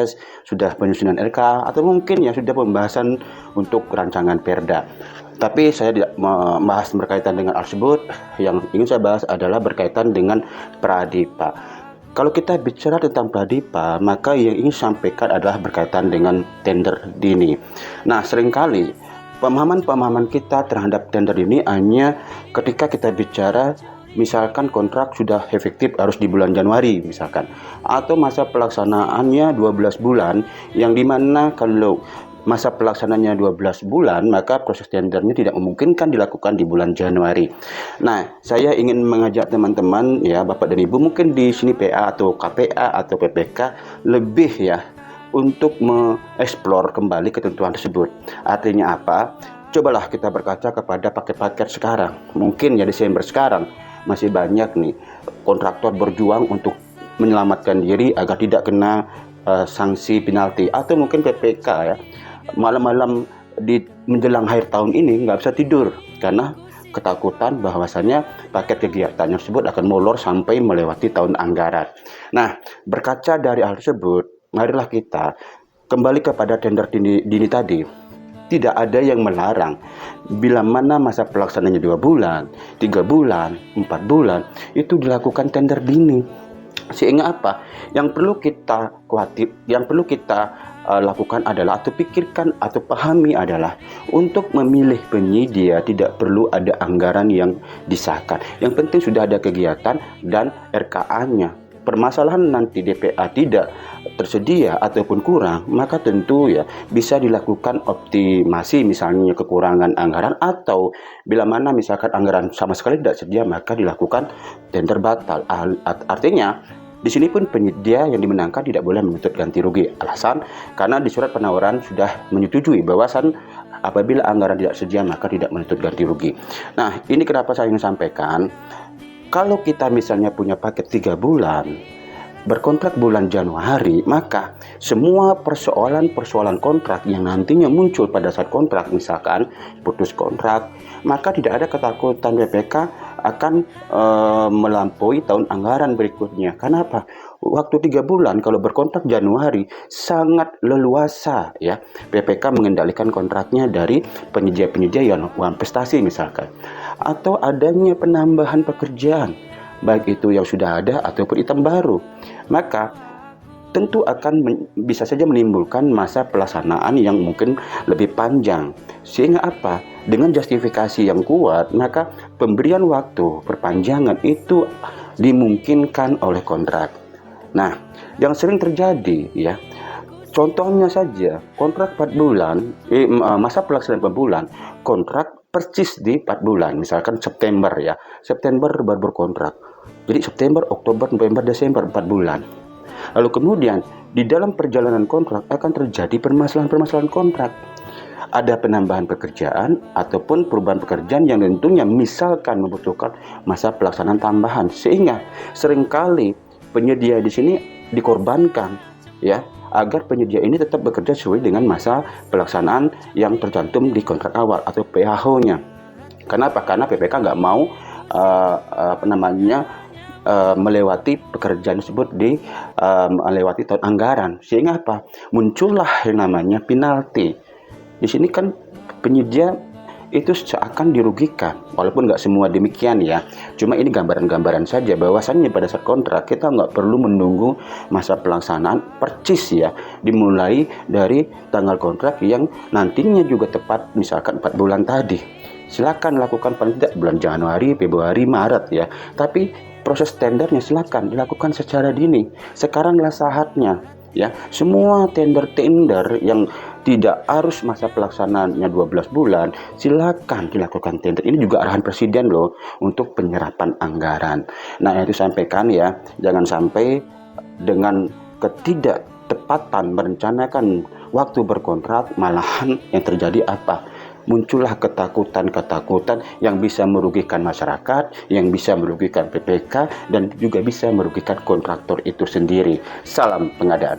proses sudah penyusunan RK atau mungkin ya sudah pembahasan untuk rancangan Perda. Tapi saya tidak membahas berkaitan dengan hal tersebut. Yang ingin saya bahas adalah berkaitan dengan Pradipa. Kalau kita bicara tentang Pradipa, maka yang ingin sampaikan adalah berkaitan dengan tender dini. Nah, seringkali pemahaman kita terhadap tender ini hanya ketika kita bicara misalkan kontrak sudah efektif harus di bulan Januari misalkan, atau masa pelaksanaannya 12 bulan, yang dimana kalau masa pelaksanaannya 12 bulan, maka proses tendernya tidak memungkinkan dilakukan di bulan Januari. Nah, saya ingin mengajak teman-teman ya, Bapak dan Ibu, mungkin di sini PA atau KPA atau PPK lebih ya untuk mengeksplor kembali ketentuan tersebut. Artinya apa? Cobalah kita berkaca kepada paket-paket sekarang. Mungkin ya Desember sekarang masih banyak nih kontraktor berjuang untuk menyelamatkan diri agar tidak kena sanksi penalti, atau mungkin PPK ya. Malam-malam di menjelang akhir tahun ini nggak bisa tidur karena ketakutan bahwasannya paket kegiatan tersebut akan molor sampai melewati tahun anggaran. Nah, berkaca dari hal tersebut, marilah kita kembali kepada tender dini tadi. Tidak ada yang melarang bila mana masa pelaksanaannya 2 bulan, 3 bulan, 4 bulan itu dilakukan tender dini. Sehingga apa? Yang perlu kita lakukan adalah, atau pikirkan atau pahami adalah, untuk memilih penyedia tidak perlu ada anggaran yang disahkan. Yang penting sudah ada kegiatan dan RKA-nya. Permasalahan nanti DPA tidak tersedia ataupun kurang, maka tentu ya bisa dilakukan optimasi, misalnya kekurangan anggaran, atau bila mana misalkan anggaran sama sekali tidak sedia, maka dilakukan tender batal. Artinya di sini pun penyedia yang dimenangkan tidak boleh menuntut ganti rugi. Alasan karena di surat penawaran sudah menyetujui bahwasan apabila anggaran tidak sedia maka tidak menuntut ganti rugi. Nah, ini kenapa saya ingin sampaikan, kalau kita misalnya punya paket 3 bulan, berkontrak bulan Januari, maka semua persoalan kontrak yang nantinya muncul pada saat kontrak, misalkan putus kontrak, maka tidak ada ketakutan BPK akan melampaui tahun anggaran berikutnya. Karena apa? Waktu 3 bulan kalau berkontrak Januari sangat leluasa ya PPK mengendalikan kontraknya dari penyedia-penyedia yang prestasi misalkan, atau adanya penambahan pekerjaan, baik itu yang sudah ada ataupun item baru, maka tentu akan bisa saja menimbulkan masa pelaksanaan yang mungkin lebih panjang. Sehingga apa? Dengan justifikasi yang kuat, maka pemberian waktu perpanjangan itu dimungkinkan oleh kontrak. Nah, yang sering terjadi ya, contohnya saja kontrak 4 bulan, masa pelaksanaan 4 bulan, kontrak persis di 4 bulan, misalkan September ya, September baru berkontrak. Jadi September, Oktober, November, Desember 4 bulan. Lalu kemudian di dalam perjalanan kontrak akan terjadi permasalahan-permasalahan kontrak. Ada penambahan pekerjaan ataupun perubahan pekerjaan yang tentunya misalkan membutuhkan masa pelaksanaan tambahan, sehingga seringkali penyedia di sini dikorbankan ya agar penyedia ini tetap bekerja sesuai dengan masa pelaksanaan yang tercantum di kontrak awal atau PHO-nya. Kenapa? Karena PPK nggak mau melewati pekerjaan tersebut melewati tahun anggaran, sehingga apa? Muncullah yang namanya penalti. Di sini kan penyedia itu seakan dirugikan, walaupun nggak semua demikian ya. Cuma ini gambaran-gambaran saja bahwasannya pada saat kontrak kita nggak perlu menunggu masa pelaksanaan percis ya, dimulai dari tanggal kontrak yang nantinya juga tepat misalkan 4 bulan tadi. Silakan lakukan paling tidak bulan Januari, Februari, Maret ya. Tapi proses tendernya silakan dilakukan secara dini. Sekaranglah saatnya ya. Semua tender-tender yang tidak harus masa pelaksanaannya 12 bulan, silakan dilakukan tender. Ini juga arahan Presiden loh untuk penyerapan anggaran. Nah, itu sampaikan ya, jangan sampai dengan ketidaktepatan merencanakan waktu berkontrak, malahan yang terjadi apa? Muncullah ketakutan-ketakutan yang bisa merugikan masyarakat, yang bisa merugikan PPK, dan juga bisa merugikan kontraktor itu sendiri. Salam pengadaan.